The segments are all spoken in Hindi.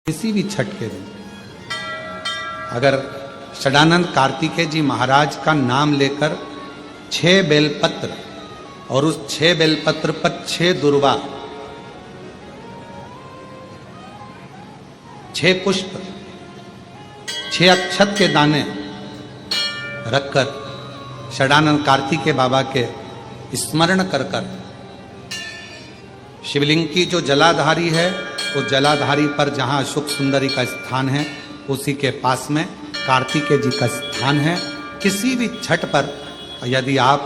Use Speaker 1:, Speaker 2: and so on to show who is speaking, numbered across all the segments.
Speaker 1: किसी भी छठ के दिन अगर षडानंद कार्तिकेय जी महाराज का नाम लेकर 6 बेलपत्र और उस 6 बेलपत्र पर 6 दुर्वा, 6 पुष्प, 6 अक्षत के दाने रखकर षडानंद कार्तिकेय बाबा के स्मरण कर कर शिवलिंग की जो जलाधारी है वो जलाधारी पर जहाँ अशोक सुंदरी का स्थान है उसी के पास में कार्तिकेय जी का स्थान है। किसी भी छठ पर यदि आप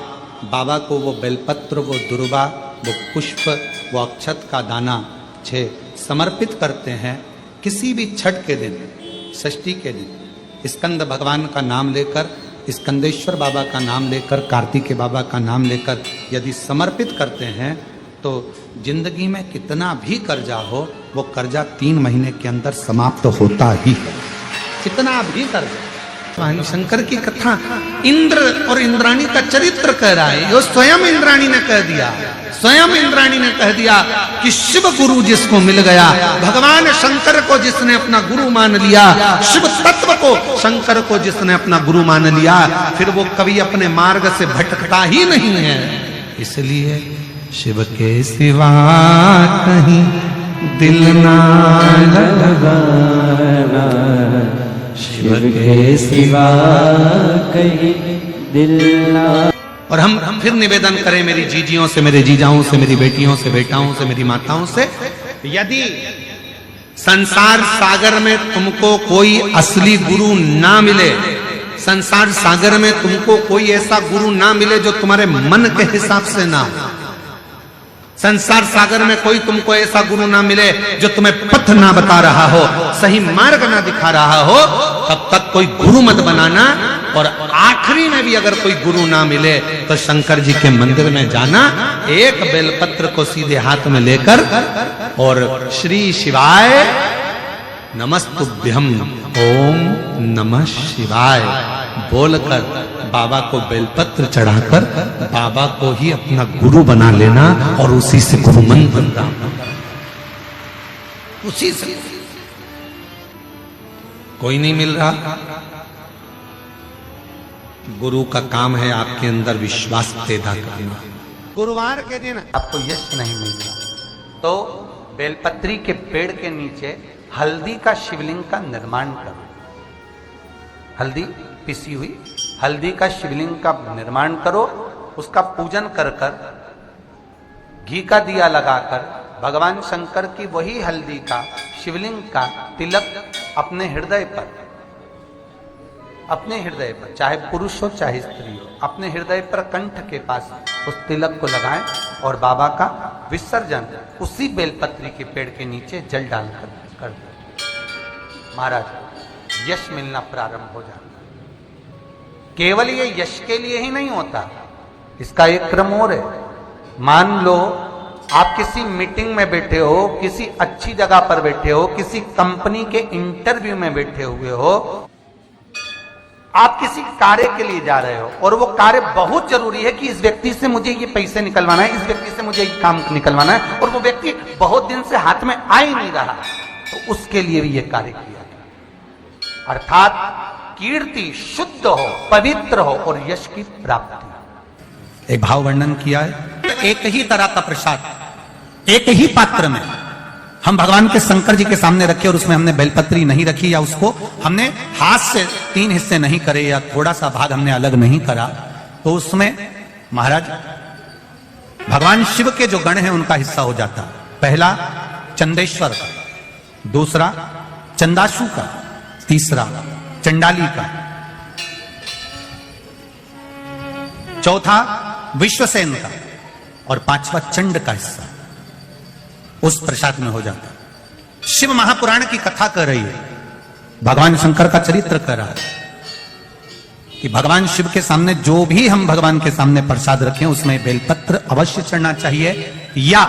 Speaker 1: बाबा को वो बेलपत्र, वो दुर्वा, वो पुष्प, वो अक्षत का दाना 6 समर्पित करते हैं, किसी भी छठ के दिन, षष्ठी के दिन स्कंद भगवान का नाम लेकर, स्कंदेश्वर बाबा का नाम लेकर, कार्तिकेय बाबा का नाम लेकर यदि समर्पित करते हैं तो जिंदगी में कितना भी कर्जा हो वो कर्जा 3 महीने के अंदर समाप्त होता ही है। कितना भी कर्जा। शंकर की कथा इंद्र और इंद्राणी का चरित्र कह रहा है। यो स्वयं इंद्राणी ने कह दिया, स्वयं इंद्राणी ने कह दिया कि शिव गुरु जिसको मिल गया, भगवान शंकर को जिसने अपना गुरु मान लिया, शिव तत्व को, शंकर को जिसने अपना गुरु मान लिया, फिर वो कभी अपने मार्ग से भटकता ही नहीं है। इसलिए शिव के सिवा कहीं दिल ना लगाना,
Speaker 2: शिव के सिवा कहीं दिल ना।
Speaker 1: और हम फिर निवेदन करें मेरी जीजियों से, मेरे जीजाओं से, मेरी बेटियों से, बेटाओं से, मेरी माताओं से, यदि संसार सागर में तुमको कोई असली गुरु ना मिले, संसार सागर में तुमको कोई ऐसा गुरु ना मिले जो तुम्हारे मन के हिसाब से ना हो, संसार सागर में कोई तुमको ऐसा गुरु ना मिले जो तुम्हें पथ ना बता रहा हो, सही मार्ग ना दिखा रहा हो, तब तक कोई गुरु मत बनाना। और आखिरी में भी अगर कोई गुरु ना मिले तो शंकर जी के मंदिर में जाना, एक बेलपत्र को सीधे हाथ में लेकर और श्री शिवाय नमस्तुभ्यम ओम नमः शिवाय बोलकर बाबा को बेलपत्र चढ़ाकर बाबा को ही अपना गुरु बना लेना और उसी से गुरु मंत्र बनता, उसी से। कोई नहीं मिल रहा, गुरु का काम है आपके अंदर विश्वास पैदा करना। गुरुवार के दिन आपको यश नहीं मिल रहा तो बेलपत्री के पेड़ के नीचे हल्दी का शिवलिंग का निर्माण करो। हल्दी पिसी हुई हल्दी का शिवलिंग का निर्माण करो, उसका पूजन कर कर घी का दिया लगाकर भगवान शंकर की वही हल्दी का शिवलिंग का तिलक अपने हृदय पर, चाहे पुरुष हो चाहे स्त्री हो, अपने हृदय पर कंठ के पास उस तिलक को लगाएं और बाबा का विसर्जन उसी बेलपत्री के पेड़ के नीचे जल डालकर कर दो। महाराज यश मिलना प्रारंभ हो जाता। केवल ये यश के लिए ही नहीं होता, इसका एक क्रम और है। मान लो आप किसी मीटिंग में बैठे हो, किसी अच्छी जगह पर बैठे हो, किसी कंपनी के इंटरव्यू में बैठे हुए हो, आप किसी कार्य के लिए जा रहे हो और वो कार्य बहुत जरूरी है कि इस व्यक्ति से मुझे ये पैसे निकलवाना है, इस व्यक्ति से मुझे ये काम निकलवाना है, और वो व्यक्ति बहुत दिन से हाथ में आ ही नहीं रहा, तो उसके लिए भी ये कार्य किया गया। अर्थात कीर्ति शुद्ध हो, पवित्र हो और यश की प्राप्ति। एक भाव वर्णन किया है। एक ही तरह का प्रसाद एक ही पात्र में हम भगवान के शंकर जी के सामने रखे और उसमें हमने बेलपत्री नहीं रखी या उसको हमने हाथ से 3 हिस्से नहीं करे या थोड़ा सा भाग हमने अलग नहीं करा, तो उसमें महाराज भगवान शिव के जो गण हैं उनका हिस्सा हो जाता। पहला चंदेश्वर का, दूसरा चंदाशु का, तीसरा चंडाली का, चौथा विश्वसेन का और 5वां चंड का हिस्सा उस प्रसाद में हो जाता। शिव महापुराण की कथा कर रही है, भगवान शंकर का चरित्र कर रहा है कि भगवान शिव के सामने जो भी हम भगवान के सामने प्रसाद रखें उसमें बेलपत्र अवश्य चढ़ना चाहिए या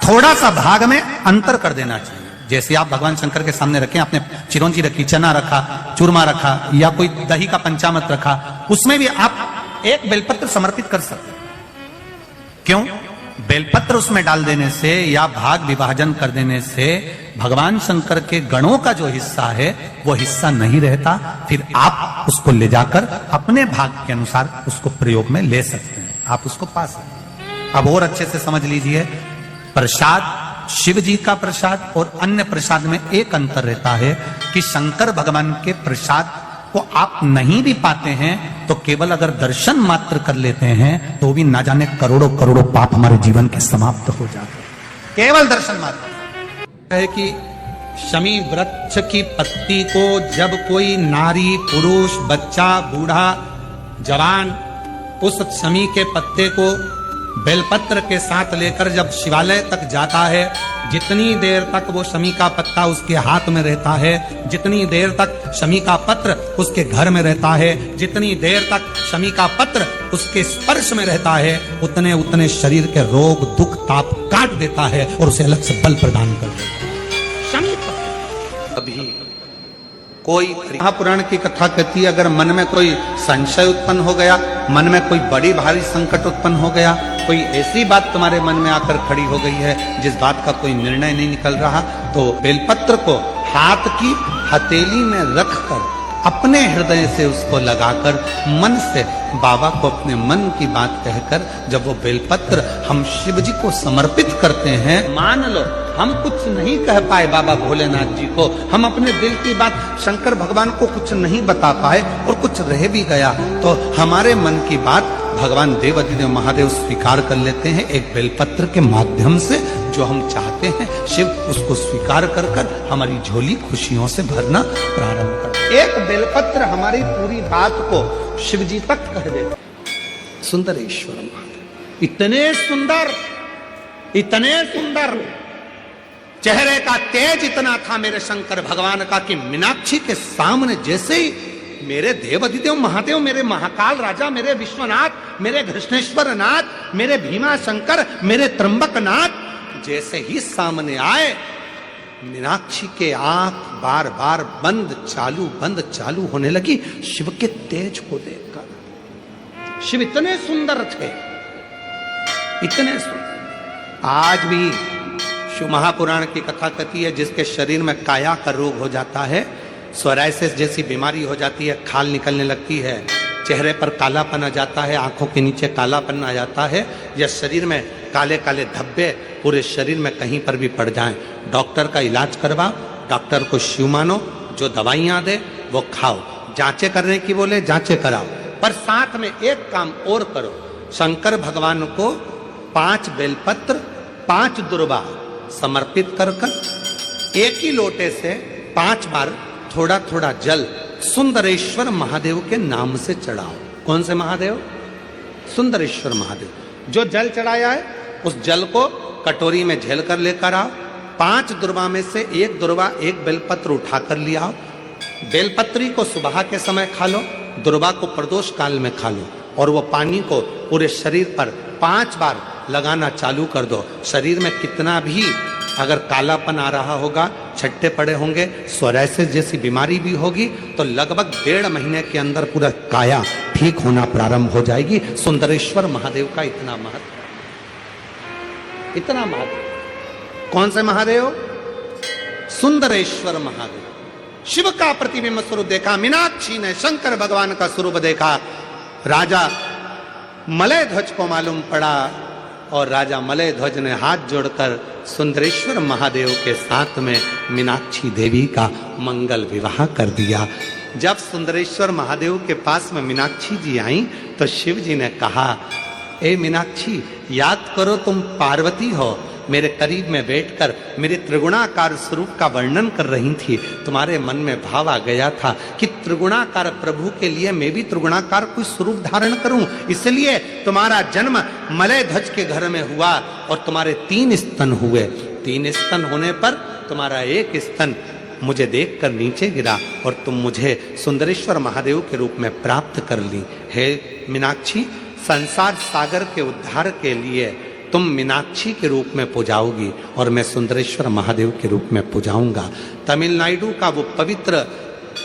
Speaker 1: थोड़ा सा भाग में अंतर कर देना चाहिए। जैसे आप भगवान शंकर के सामने रखें, आपने चिरौंजी रखी, चना रखा, चूरमा रखा या कोई दही का पंचामृत रखा, उसमें भी आप एक बेलपत्र समर्पित कर सकते। क्यों? बेलपत्र उसमें डाल देने से या भाग विभाजन कर देने से भगवान शंकर के गणों का जो हिस्सा है वो हिस्सा नहीं रहता, फिर आप उसको ले जाकर अपने भाग के अनुसार उसको प्रयोग में ले सकते हैं, आप उसको पा सकते हैं। अब और अच्छे से समझ लीजिए, प्रसाद शिव जी का प्रसाद और अन्य प्रसाद में एक अंतर रहता है कि शंकर भगवान के प्रसाद को आप नहीं भी पाते हैं तो केवल अगर दर्शन मात्र कर लेते हैं तो भी ना जाने करोड़ों करोड़ों पाप हमारे जीवन के समाप्त हो जाते हैं, केवल दर्शन मात्र। है कि शमी वृक्ष की पत्ती को जब कोई नारी, पुरुष, बच्चा, बूढ़ा, जवान उस शमी के पत्ते को बेलपत्र के साथ लेकर जब शिवालय तक जाता है, जितनी देर तक वो शमी का पत्ता उसके हाथ में रहता है, जितनी देर तक शमी का पत्र उसके घर में रहता है, जितनी देर तक शमी का पत्र उसके स्पर्श में रहता है, उतने उतने शरीर के रोग, दुख, ताप काट देता है और उसे अलग से बल प्रदान कर देता है। शमी पत्र अभी कोई महापुराण की कथा कहती है, अगर मन में कोई संशय उत्पन्न हो गया, मन में कोई बड़ी भारी संकट उत्पन्न हो गया, कोई ऐसी बात तुम्हारे मन में आकर खड़ी हो गई है जिस बात का कोई निर्णय नहीं निकल रहा, तो बेलपत्र को हाथ की हथेली में रखकर अपने हृदय से उसको लगाकर मन से बाबा को अपने मन की बात कहकर जब वो बेलपत्र हम शिव जी को समर्पित करते हैं, मान लो हम कुछ नहीं कह पाए बाबा भोलेनाथ जी को, हम अपने दिल की बात शंकर भगवान को कुछ नहीं बता पाए और कुछ रह भी गया तो हमारे मन की बात भगवान देवाधिदेव महादेव स्वीकार कर लेते हैं एक बेलपत्र के माध्यम से। जो हम चाहते हैं शिव उसको स्वीकार कर कर हमारी झोली खुशियों से भरना प्रारंभ कर। एक बेलपत्र हमारी पूरी बात को शिव जी तक कह देते। सुंदरेश्वर महादेव इतने सुंदर चेहरे का तेज इतना था मेरे शंकर भगवान का कि मीनाक्षी के सामने जैसे ही मेरे देवाधिदेव महादेव, मेरे महाकाल राजा, मेरे विश्वनाथ, मेरे कृष्णेश्वर नाथ, मेरे भीमा शंकर, मेरे त्र्यंबक नाथ जैसे ही सामने आए, मीनाक्षी के आंख बार बार बंद चालू होने लगी शिव के तेज को देखकर। शिव इतने सुंदर थे, इतने सुंदर। आज भी शिव महापुराण की कथा कहती है जिसके शरीर में काया का रोग हो जाता है, सोराइसिस जैसी बीमारी हो जाती है, खाल निकलने लगती है, चेहरे पर कालापन आ जाता है, आंखों के नीचे कालापन आ जाता है, या शरीर में काले काले धब्बे पूरे शरीर में कहीं पर भी पड़ जाएं, डॉक्टर का इलाज करवाओ, डॉक्टर को शिव मानो, जो दवाइयां दे वो खाओ, जांचें करने की बोले जांचें कराओ, पर साथ में एक काम और करो, शंकर भगवान को 5 बेलपत्र 5 दुर्वा समर्पित कर एक ही लोटे से 5 बार थोड़ा थोड़ा जल सुंदरेश्वर महादेव के नाम से चढ़ाओ। कौन से महादेव? सुंदरेश्वर महादेव। जो जल चढ़ाया है उस जल को कटोरी में झेल कर लेकर आओ, 5 दुर्वा में से 1 दुर्वा 1 बेलपत्र उठाकर ले आओ, बेलपत्री को सुबह के समय खा लो, दुर्वा को प्रदोष काल में खा लो और वो पानी को पूरे शरीर पर 5 बार लगाना चालू कर दो। शरीर में कितना भी अगर कालापन आ रहा होगा, छट्टे पड़े होंगे, सोराइसिस जैसी बीमारी भी होगी, तो लगभग 1.5 महीने के अंदर पूरा काया ठीक होना प्रारंभ हो जाएगी। सुंदरेश्वर महादेव का इतना महत्व, इतना महत्व। कौन से महादेव? सुंदरेश्वर महादेव। शिव का प्रतिबिंब स्वरूप देखा मीनाक्षी ने, शंकर भगवान का स्वरूप देखा, राजा मलय ध्वज को मालूम पड़ा और राजा मलय ध्वज ने हाथ जोड़कर सुंदरेश्वर महादेव के साथ में मीनाक्षी देवी का मंगल विवाह कर दिया। जब सुंदरेश्वर महादेव के पास में मीनाक्षी जी आई तो शिव जी ने कहा, ए मीनाक्षी, याद करो तुम पार्वती हो, मेरे करीब में बैठकर मेरे त्रिगुणाकार स्वरूप का वर्णन कर रही थी, तुम्हारे मन में भाव आ गया था कि त्रिगुणाकार प्रभु के लिए मैं भी त्रिगुणाकार कोई स्वरूप धारण करूं, इसलिए तुम्हारा जन्म मलय ध्वज के घर में हुआ और तुम्हारे 3 स्तन हुए। 3 स्तन होने पर तुम्हारा 1 स्तन मुझे देखकर नीचे गिरा और तुम मुझे सुंदरेश्वर महादेव के रूप में प्राप्त कर ली। हे मीनाक्षी, संसार सागर के उद्धार के लिए तुम मीनाक्षी के रूप में पूजाओगी और मैं सुंदरेश्वर महादेव के रूप में पूजाऊंगा। तमिलनाडु का वो पवित्र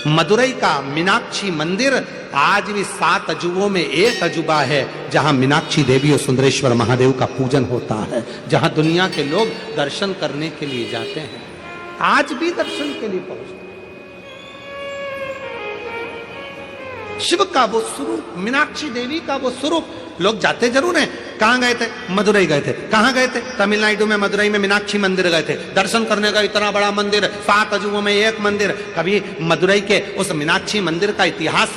Speaker 1: मदुरई का मीनाक्षी मंदिर आज भी 7 अजूबों में एक अजूबा है, जहां मीनाक्षी देवी और सुंदरेश्वर महादेव का पूजन होता है, जहां दुनिया के लोग दर्शन करने के लिए जाते हैं। आज भी दर्शन के लिए पहुंचते। शिव का वो स्वरूप, मीनाक्षी देवी का वो स्वरूप, लोग जाते जरूर हैं। कहां गए थे? मदुरई गए थे। कहां गए थे? तमिलनाडु में मदुरई में मीनाक्षी मंदिर गए थे दर्शन करने का। इतना बड़ा मंदिर, 7 अजूबों में एक मंदिर। कभी मदुरई के उस मीनाक्षी मंदिर का इतिहास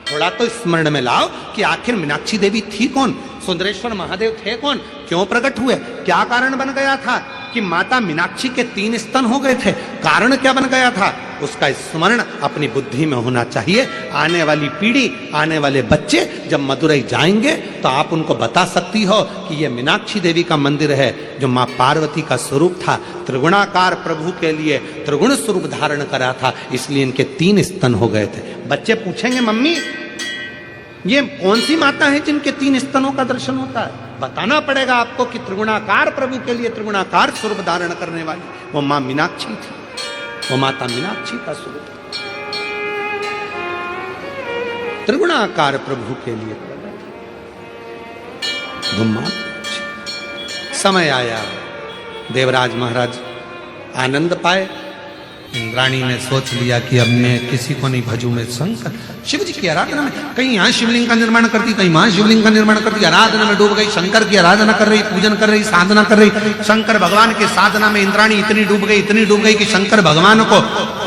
Speaker 1: थोड़ा तो स्मरण में लाओ कि आखिर मीनाक्षी देवी थी कौन, सुंदरेश्वर महादेव थे कौन, क्यों प्रकट हुए, क्या कारण बन गया था कि माता मीनाक्षी के 3 स्तन हो गए थे, कारण क्या बन गया था, उसका स्मरण अपनी बुद्धि में होना चाहिए। आने वाली पीढ़ी, आने वाले बच्चे जब मदुरई जाएंगे तो आप उनको बता सकती हो कि यह मीनाक्षी देवी का मंदिर है जो मां पार्वती का स्वरूप था। त्रिगुणाकार प्रभु के लिए त्रिगुण स्वरूप धारण करा था, इसलिए इनके 3 स्तन हो गए थे। बच्चे पूछेंगे मम्मी ये कौन सी माता है जिनके 3 स्तनों का दर्शन होता है? बताना पड़ेगा आपको कि त्रिगुणाकार प्रभु के लिए त्रिगुणाकार स्वरूप धारण करने वाली वो मां मीनाक्षी थी, वो माता मीनाक्षी का स्वरूप। त्रिगुणाकार प्रभु के लिए समय आया, देवराज महाराज आनंद पाए। इंद्राणी ने सोच लिया कि अब मैं किसी को नहीं भजू, मैं शंकर शिव जी की आराधना में, कहीं यहाँ शिवलिंग का निर्माण करती, कहीं वहां शिवलिंग का निर्माण करती, आराधना में डूब गई, शंकर की आराधना कर रही, पूजन कर रही, साधना कर रही। शंकर भगवान की साधना में इंद्राणी इतनी डूब गई कि शंकर भगवान को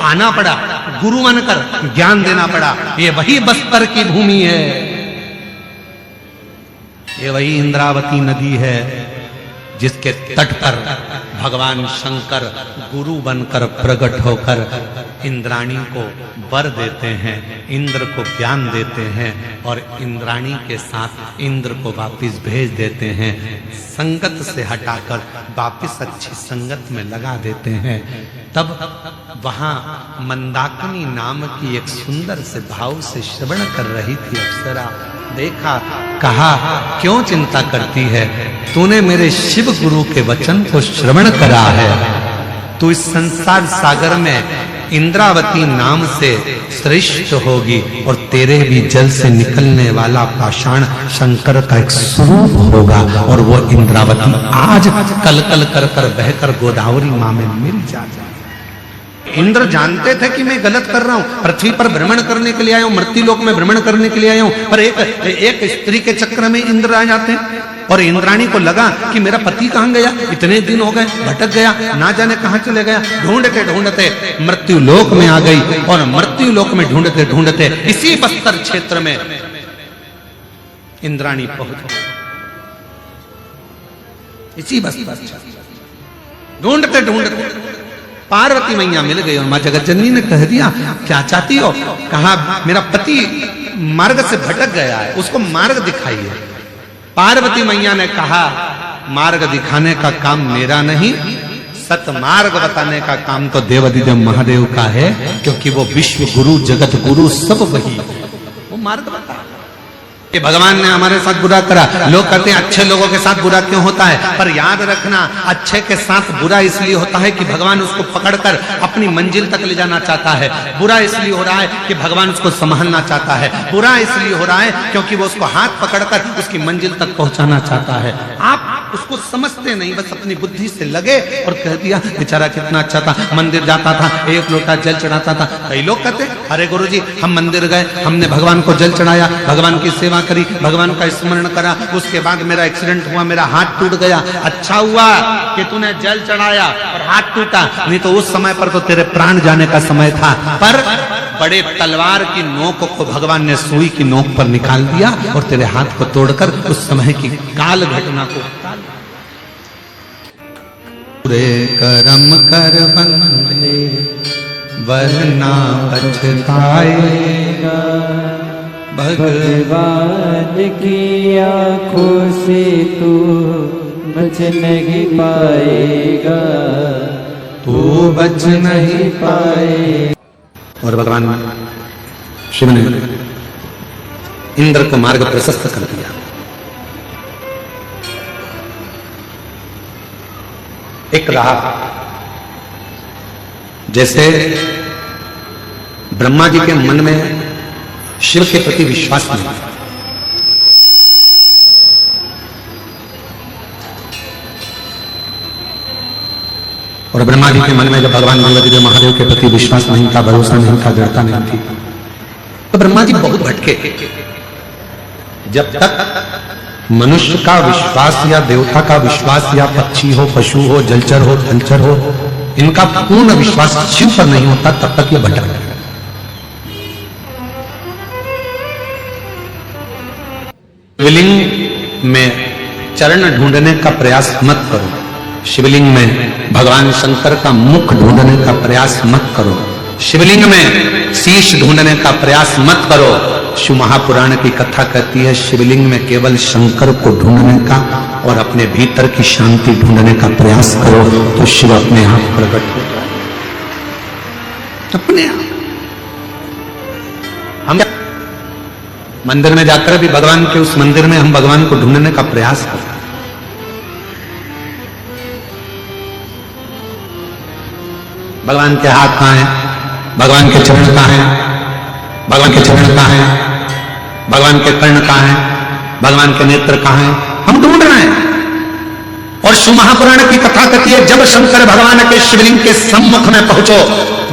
Speaker 1: आना पड़ा, गुरु बनकर ज्ञान देना पड़ा। ये वही बस्तर की भूमि है, ये वही इंद्रावती नदी है जिसके तट पर भगवान शंकर गुरु बनकर प्रकट होकर इंद्राणी को वर देते हैं, इंद्र को ज्ञान देते हैं और इंद्राणी के साथ इंद्र को वापस भेज देते हैं। संगत से हटाकर वापस अच्छी संगत में लगा देते हैं। तब वहां मंदाकिनी नाम की एक सुंदर से भाव से श्रवण कर रही थी अप्सरा। देखा, कहा क्यों चिंता करती है, तूने मेरे शिव गुरु के वचन को श्रवण करा है, तू इस संसार सागर में इंद्रावती नाम से श्रेष्ठ होगी और तेरे भी जल से निकलने वाला पाषाण शंकर का एक स्वरूप होगा और वो इंद्रावती आज कल कल कर कर बहकर गोदावरी मां में मिल जाए। इंद्र जानते थे कि मैं गलत कर रहा हूं, पृथ्वी पर भ्रमण करने के लिए आया हूं, मृत्युलोक में भ्रमण करने के लिए आया हूं, पर एक स्त्री के चक्र में इंद्र आ जाते हैं। और इंद्राणी को लगा कि मेरा पति कहां गया, इतने दिन हो गए, भटक गया, ना जाने कहां चले गया। ढूंढते ढूंढते मृत्युलोक में आ गई और मृत्युलोक में ढूंढते ढूंढते इसी बस्तर क्षेत्र में इंद्राणी पहुंच गई। इसी बस्तर ढूंढते ढूंढते पार्वती मैया मिल गई और मां जगतजननी ने कह दिया क्या चाहती हो? कहा मेरा पति मार्ग से भटक गया है, उसको मार्ग दिखाइए। पार्वती मैया ने कहा मार्ग दिखाने का काम मेरा नहीं, सतमार्ग बताने का काम तो देवाधिदेव महादेव का है, क्योंकि वो विश्व गुरु जगत गुरु सब वही, वो मार्ग बता। कि भगवान ने हमारे साथ बुरा करा, लोग कहते हैं अच्छे लोगों के साथ बुरा क्यों होता है, पर याद रखना अच्छे के साथ बुरा इसलिए होता है कि भगवान उसको पकड़कर अपनी मंजिल तक ले जाना चाहता है। बुरा इसलिए हो रहा है कि भगवान उसको संभालना चाहता है। बुरा इसलिए हो रहा है क्योंकि वो उसको हाथ पकड़कर उसकी मंजिल तक पहुंचाना चाहता है। आप उसको समझते नहीं, बस अपनी बुद्धि से लगे और कह दिया बेचारा कितना अच्छा था, मंदिर जाता था, 1 लोटा जल चढ़ाता था। कई लोग कहते अरे गुरुजी हम मंदिर गए, हमने भगवान को जल चढ़ाया, भगवान की सेवा करी, भगवान का स्मरण करा, उसके बाद मेरा एक्सीडेंट हुआ, मेरा हाथ टूट गया। अच्छा हुआ कि तूने जल चढ़ाया और हाथ टूटा, नहीं तो उस समय पर तो तेरे प्राण जाने का समय था। पर बड़े तलवार की नोक को भगवान ने सुई की नोक पर निकाल दिया और तेरे हाथ को तोड़कर उस समय की काल घटना को पूरे कर्म कर बंदे वरना पछताएगा,
Speaker 2: भगवान की आंखों से तू बच नहीं पाएगा,
Speaker 1: तू बच नहीं पाए। और भगवान शिव ने इंद्र को मार्ग प्रशस्त कर दिया। एक राह जैसे ब्रह्मा जी के मन में शिव के प्रति विश्वास नहीं,
Speaker 3: और ब्रह्मा जी के मन में जब भगवान देवादिदेव महादेव के प्रति विश्वास नहीं था, भरोसा नहीं था, दृढ़ता नहीं थी, तो ब्रह्मा जी बहुत भटके। जब तक मनुष्य का विश्वास या देवता का विश्वास या पक्षी हो, पशु हो, जलचर हो, थलचर हो, इनका पूर्ण विश्वास शिव पर नहीं होता, तब तक ये भटक गए। शिवलिंग में चरण ढूंढने का प्रयास मत करो, शिवलिंग में भगवान शंकर का मुख ढूंढने का प्रयास मत करो, शिवलिंग में शीश ढूंढने का प्रयास मत करो। शिव महापुराण की कथा कहती है शिवलिंग में केवल शंकर को ढूंढने का और अपने भीतर की शांति ढूंढने का प्रयास करो, तो शिव अपने आप प्रकट होता है, अपने आप। हम मंदिर में जाकर भी भगवान के उस मंदिर में हम भगवान को ढूंढने का प्रयास करते हैं। भगवान के हाथ कहां हैं, भगवान के चरण कहां हैं, भगवान के चरण कहां हैं, भगवान के कर्ण कहां हैं, भगवान के नेत्र कहां हैं, हम ढूंढ रहे हैं। और शिव महापुराण की कथा कहती है जब शंकर भगवान के शिवलिंग के सम्मुख में पहुंचो,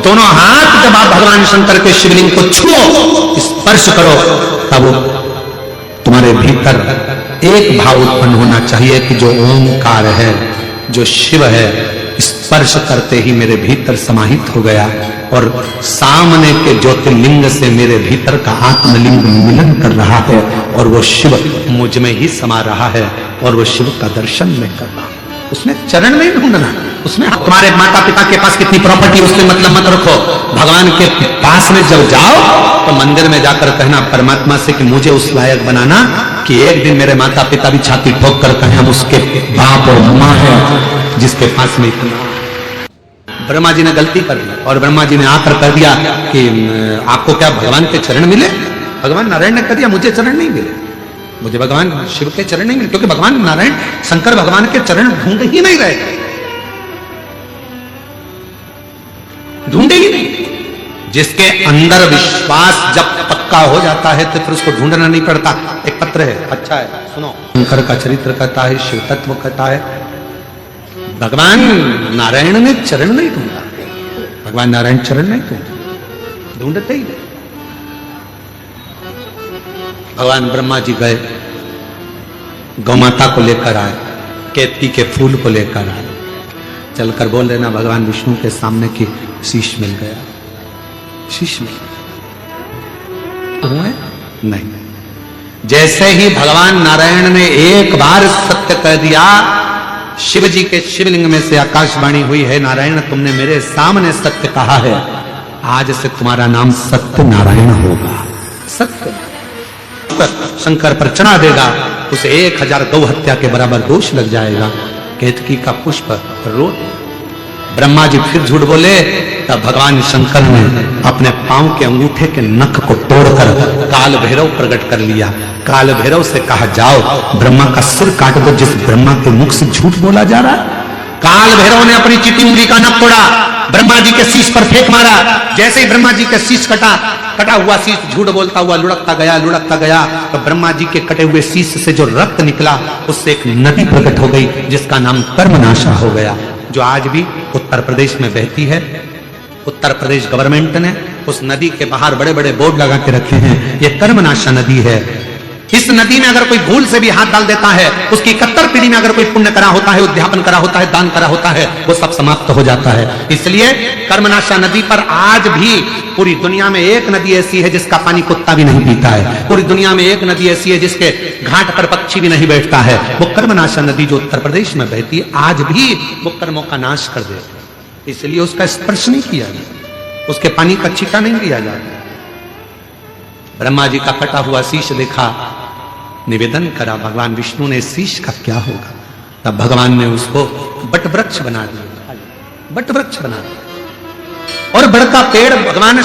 Speaker 3: दोनों हाथ जब आप भगवान शंकर के शिवलिंग को छुओ, स्पर्श करो, तब तुम्हारे भीतर एक भाव उत्पन्न होना चाहिए कि जो ओंकार है, जो शिव है, स्पर्श करते ही मेरे भीतर समाहित हो गया और सामने के ज्योतिर्लिंग से मेरे भीतर का आत्मलिंग मिलन कर रहा है और वो शिव मुझ में ही समा रहा है और वो शिव का दर्शन मैं कर रहा हूं। उसमें चरण नहीं ढूंढना, उसमें तुम्हारे माता पिता के पास कितनी प्रॉपर्टी उससे मतलब मत रखो। भगवान के पास में जब जाओ तो मंदिर में जाकर कहना परमात्मा से कि मुझे उस लायक बनाना कि एक दिन मेरे माता पिता भी छाती ठोक कर कहें हम उसके बाप और मां हैं जिसके पास में इतना। ब्रह्मा जी ने गलती कर दी और ब्रह्मा जी ने आकर कर दिया कि आपको क्या भगवान के चरण मिले? भगवान नारायण ने कह दिया मुझे चरण नहीं मिले, मुझे भगवान शिव के चरण नहीं मिले, क्योंकि भगवान नारायण शंकर भगवान के चरण ढूंढ ही नहीं रहे, ढूंढे ही नहीं। जिसके अंदर विश्वास जब पक्का हो जाता है तो फिर उसको ढूंढना नहीं पड़ता। एक पत्र है, अच्छा है, सुनो। शंकर का चरित्र कहता है, शिव तत्व कहता है, भगवान नारायण ने चरण नहीं ढूंढा, भगवान नारायण चरण नहीं ढूंढते, ढूंढते ही नहीं। भगवान ब्रह्मा जी गए, गौमाता को लेकर आए, केतकी के फूल को लेकर आए, चलकर बोल रहे ना भगवान विष्णु के सामने की शीश मिल गया, शीश मिल हुए नहीं। जैसे ही भगवान नारायण ने एक बार सत्य कह दिया, शिव जी के शिवलिंग में से आकाशवाणी हुई है नारायण तुमने मेरे सामने सत्य कहा है, आज से तुम्हारा नाम सत्य नारायण होगा। सत्य शंकर पर चढ़ा देगा, उसे 1000 गौ हत्या के बराबर दोष लग जाएगा। केतकी का पुष्प रो। ब्रह्मा जी फिर झूठ बोले, तब भगवान शंकर ने अपने पांव के अंगूठे के नख को तोड़कर काल भैरव प्रकट कर लिया। काल भैरव से कहा जाओ ब्रह्मा का सिर काट दो, जिस ब्रह्मा के मुख से झूठ बोला जा रहा है। काल भैरव ने अपनी चिटी उंगली का नख तोड़ा, ब्रह्मा जी के शीश पर फेंक मारा। जैसे ही ब्रह्मा जी का शीश कटा हुआ शीश झूठ बोलता हुआ लुढ़कता गया, तो ब्रह्मा जी के कटे हुए शीश से जो रक्त निकला उससे एक नदी प्रकट हो गई जिसका नाम कर्मनाशा हो गया, जो आज भी उत्तर प्रदेश में बहती है। उत्तर प्रदेश गवर्नमेंट ने उस नदी के बाहर बड़े बड़े बोर्ड लगा के रखे हैं, यह कर्मनाशा नदी है। इस नदी में अगर कोई भूल से भी हाथ डाल देता है, उसकी 71 पीढ़ी में अगर कोई पुण्य करा होता है, उद्यापन करा होता है, दान करा होता है, वो सब समाप्त हो जाता है। इसलिए कर्मनाशा नदी पर आज भी पूरी दुनिया में एक नदी ऐसी है जिसका पानी कुत्ता भी नहीं पीता है। पूरी दुनिया में एक नदी ऐसी है जिसके घाट पर पक्षी भी नहीं बैठता है, वो कर्मनाशा नदी जो उत्तर प्रदेश में बहती है, आज भी वो कर्मों का नाश कर दे। इसलिए उसका स्पर्श नहीं किया जाता, उसके पानी का छींटा नहीं लिया जाता। ब्रह्मा जी का कटा हुआ शीश देखा, निवेदन करा भगवान विष्णु ने शीश का क्या होगा। तब भगवान ने उसको बट वृक्ष बना दिया, बट वृक्ष बना दिया। और बड़का पेड़ भगवान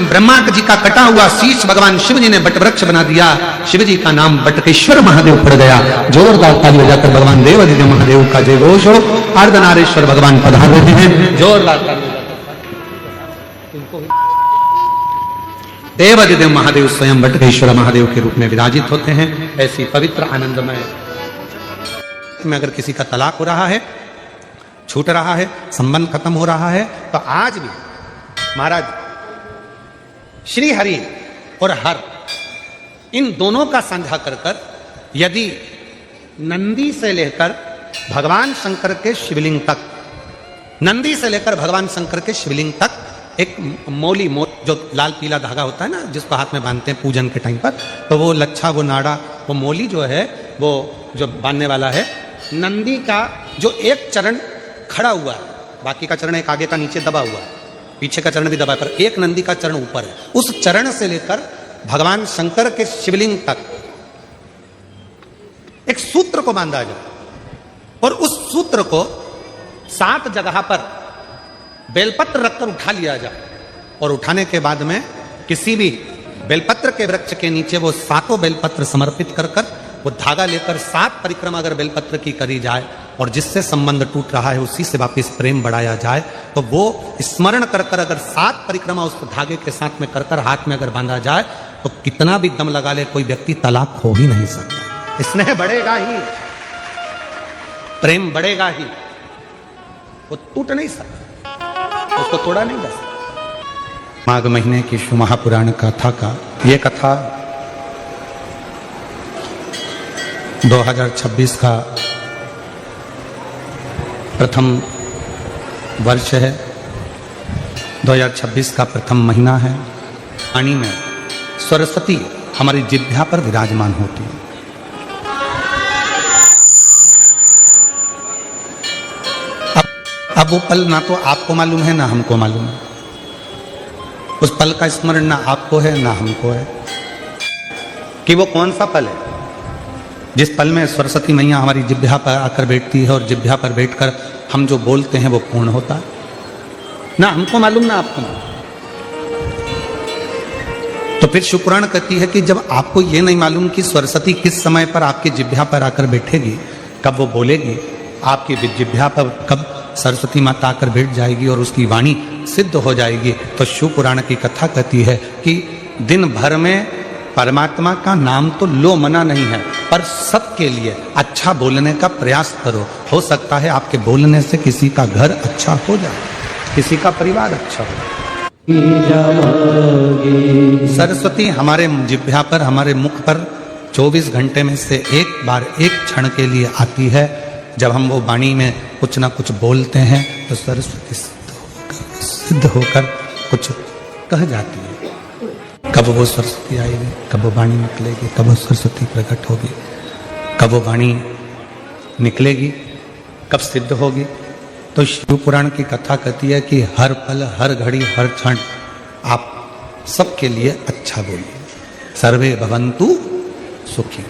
Speaker 3: ब्रह्मा जी का कटा हुआ शीश भगवान शिव जी ने बट वृक्ष बना दिया। शिव जी का नाम बटकेश्वर महादेव पड़ गया। जोरदार ताली बजाकर भगवान देवादिदेव महादेव का जय घोष हो। अर्धनारेश्वर भगवान पधार रहे हैं, जोरदार ताली। देवादिदेव महादेव स्वयं बटकेश्वर महादेव के रूप में विराजित होते हैं। ऐसी पवित्र आनंदमय में अगर किसी का तलाक हो रहा है छूट रहा है, संबंध खत्म हो रहा है। तो आज भी महाराज श्री हरि और हर इन दोनों का साझा कर कर यदि नंदी से लेकर भगवान शंकर के शिवलिंग तक, नंदी से लेकर भगवान शंकर के शिवलिंग तक एक मौली जो लाल पीला धागा होता है ना, जिसको हाथ में बांधते हैं पूजन के टाइम पर, तो वो लच्छा, वो नाड़ा, वो मौली जो है, वो जो बांधने वाला है, नंदी का जो एक चरण खड़ा हुआ है, बाकी का चरण एक आगे का नीचे दबा हुआ है, पीछे का चरण भी दबा है, पर एक नंदी का चरण ऊपर है। उस चरण से लेकर भगवान शंकर के शिवलिंग तक एक सूत्र को बांधा जाए और उस सूत्र को 7 जगह पर बेलपत्र रखकर उठा लिया जाए और उठाने के बाद में किसी भी बेलपत्र के वृक्ष के नीचे वो 7 बेलपत्र समर्पित कर कर वो धागा लेकर 7 परिक्रमा अगर बेलपत्र की करी जाए और जिससे संबंध टूट रहा है उसी से वापस प्रेम बढ़ाया जाए, तो वो स्मरण कर कर अगर 7 परिक्रमा उस धागे के साथ में कर कर हाथ में अगर बांधा जाए तो कितना भी दम लगा ले कोई व्यक्ति तलाक हो ही नहीं सकता। स्नेह बढ़ेगा ही, प्रेम बढ़ेगा ही, वो टूट नहीं सकता, उसको तोड़ा नहीं जा सकता। माघ महीने की शिव महापुराण कथा का ये कथा 2026 का प्रथम वर्ष है, 2026 का प्रथम महीना है। वाणी में सरस्वती हमारी जिह्वा पर विराजमान होती है। अब वो पल ना तो आपको मालूम है ना हमको मालूम है, उस पल का स्मरण ना आपको है ना हमको है कि वो कौन सा पल है जिस पल में सरस्वती मैया हमारी जिह्वा पर आकर बैठती है और जिह्वा पर बैठकर हम जो बोलते हैं वो पूर्ण होता है। ना हमको मालूम ना आपको मालूम। तो फिर शिव पुराण कहती है कि जब आपको ये नहीं मालूम कि सरस्वती किस समय पर आपकी जिह्वा पर आकर बैठेगी, कब वो बोलेगी, आपकी जिह्वा पर कब सरस्वती माता आकर बैठ जाएगी और उसकी वाणी सिद्ध हो जाएगी, तो शिव पुराण की कथा कहती है कि दिन भर में परमात्मा का नाम तो लो मना नहीं है, पर सबके लिए अच्छा बोलने का प्रयास करो। हो सकता है आपके बोलने से किसी का घर अच्छा हो जाए, किसी का परिवार अच्छा हो। सरस्वती हमारे जिह्वा पर, हमारे मुख पर 24 घंटे में से एक बार, एक क्षण के लिए आती है। जब हम वो वाणी में कुछ ना कुछ बोलते हैं तो सरस्वती सिद्ध होकर कुछ कह जाती है। कब वो सरस्वती आएगी, कब वो वाणी निकलेगी, कब वो सरस्वती प्रकट होगी, कब वो वाणी निकलेगी, कब सिद्ध होगी। तो शिव पुराण की कथा कहती है कि हर पल, हर घड़ी, हर क्षण आप सबके लिए अच्छा बोलिए। सर्वे भवन्तु सुखी।